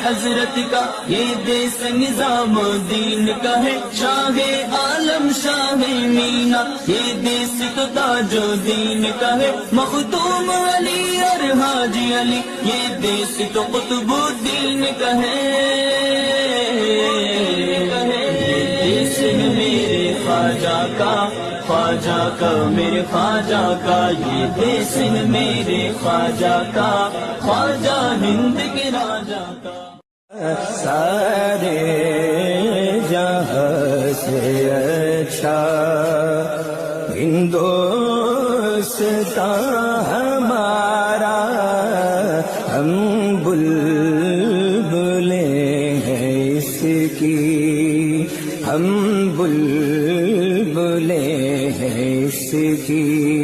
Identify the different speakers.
Speaker 1: حضرت کا، یہ دیس نظام دین کا ہے، شاہ عالم شاہ مینا، یہ دیس تو تاج و دین کا ہے، مختوم علی اور حاجی علی، یہ دیس تو قطب الدین کا ہے، دیس ہے میرے خواجہ کا، خواجہ کا میرے خواجہ کا، یہ دیس ہے میرے خواجہ کا، خواجہ ہند کے راجا کا۔
Speaker 2: سارے جہاں سے اچھا ہندوستان ہمارا، ہم بلبلیں ہیں اس کی، ہم بلبلیں ہیں اس کی۔